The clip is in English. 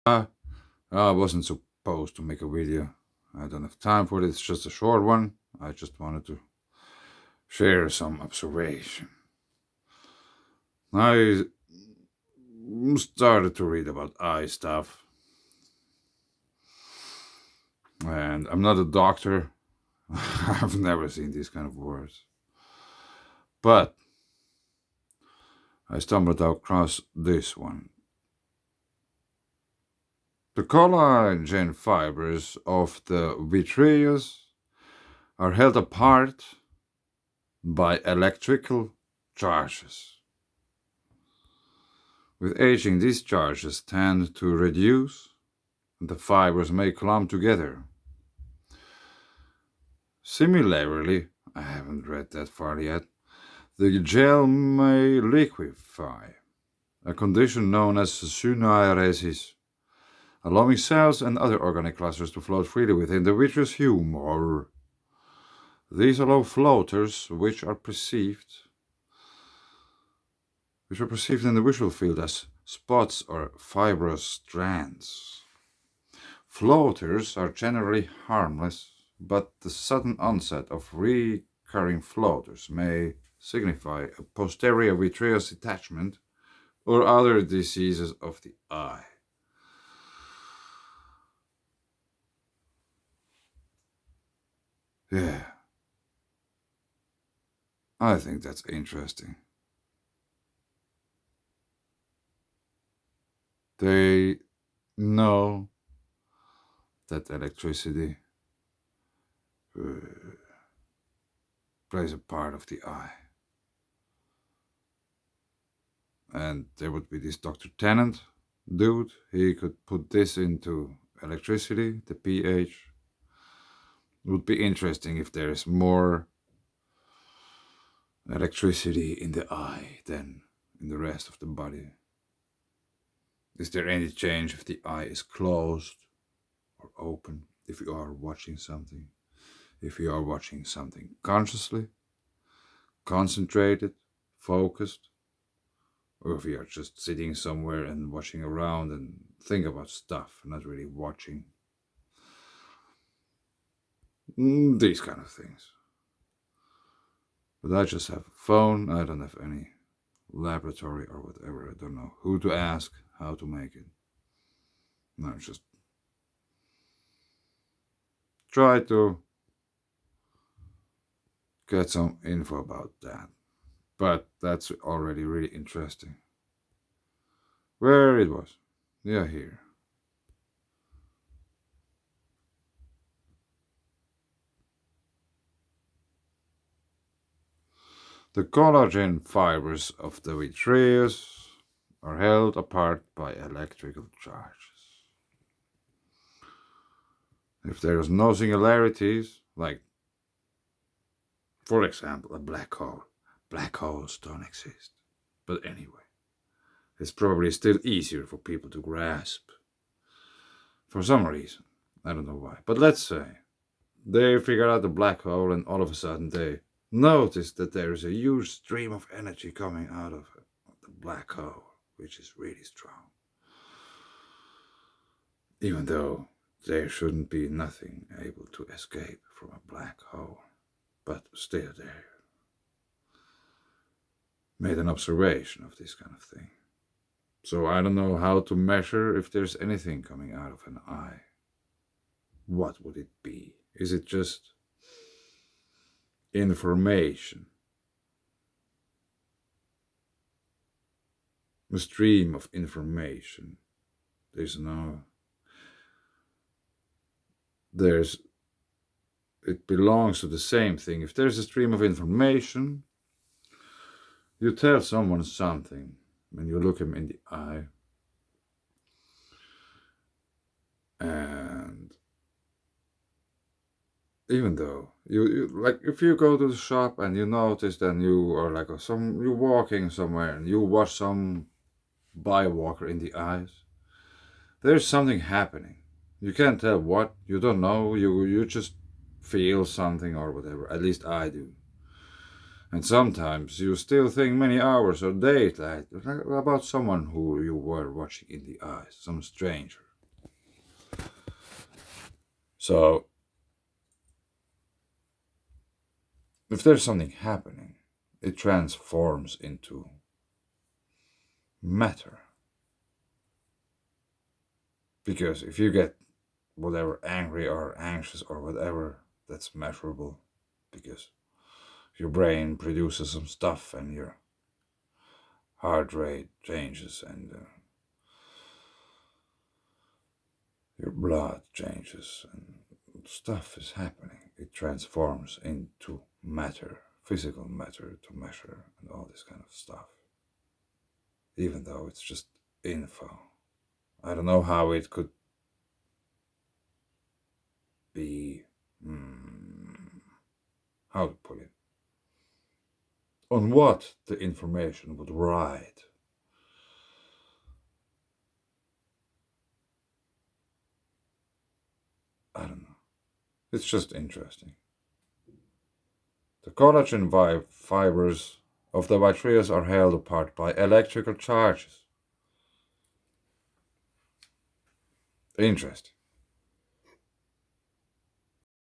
Uh, I wasn't supposed to make a video. I don't have time for it. It's just a short one. I just wanted to share some observation. I started to read about eye stuff, and I'm not a doctor. I've never seen these kind of words. But I stumbled across this one. The collagen fibers of the vitreous are held apart by electrical charges. With aging, these charges tend to reduce and the fibers may clump together. Similarly, I haven't read that far yet, the gel may liquefy, a condition known as synaeresis, allowing cells and other organic clusters to float freely within the vitreous humor. These allow floaters, which are perceived in the visual field as spots or fibrous strands. Floaters are generally harmless, but the sudden onset of recurring floaters may signify a posterior vitreous detachment or other diseases of the eye. Yeah, I think that's interesting. They know that electricity uh, plays a part of the eye. And there would be this Dr. Tennant dude. He could put this into electricity, the pH. It would be interesting if there is more electricity in the eye than in the rest of the body. Is there any change if the eye is closed or open? If you are watching something? If you are watching something consciously, concentrated, focused, or if you are just sitting somewhere and watching around and think about stuff, not really watching. These kind of things. But I just have a phone, I don't have any laboratory or whatever. I don't know who to ask, how to make it. No, just try to get some info about that. But that's already really interesting. Where it was? Yeah, here. The collagen fibers of the vitreous are held apart by electrical charges. If there is no singularities, like, for example, a black holes don't exist. But anyway, it's probably still easier for people to grasp. For some reason. I don't know why. But let's say they figure out the black hole and all of a sudden they notice that there is a huge stream of energy coming out of the black hole, which is really strong. Even though there shouldn't be nothing able to escape from a black hole. But still they made an observation of this kind of thing. So I don't know how to measure if there's anything coming out of an eye. What would it be? Is it just information? A stream of information. There's it belongs to the same thing. If there's a stream of information, you tell someone something when you look him in the eye, and even though you like, if you go to the shop and you notice, then you are like you're walking somewhere and you watch some bywalker in the eyes, there's something happening. You can't tell what, you don't know, you just feel something or whatever. At least I do. And sometimes you still think many hours or days like about someone who you were watching in the eyes, some stranger. So, if there's something happening, it transforms into matter. Because if you get whatever angry or anxious or whatever, that's measurable. Because your brain produces some stuff and your heart rate changes and your blood changes and stuff is happening. It transforms into matter, physical matter to measure and all this kind of stuff. Even though it's just info. I don't know how it could be. How to put it? On what the information would ride. I don't know. It's just interesting. The collagen fibers of the vitreous are held apart by electrical charges. Interesting.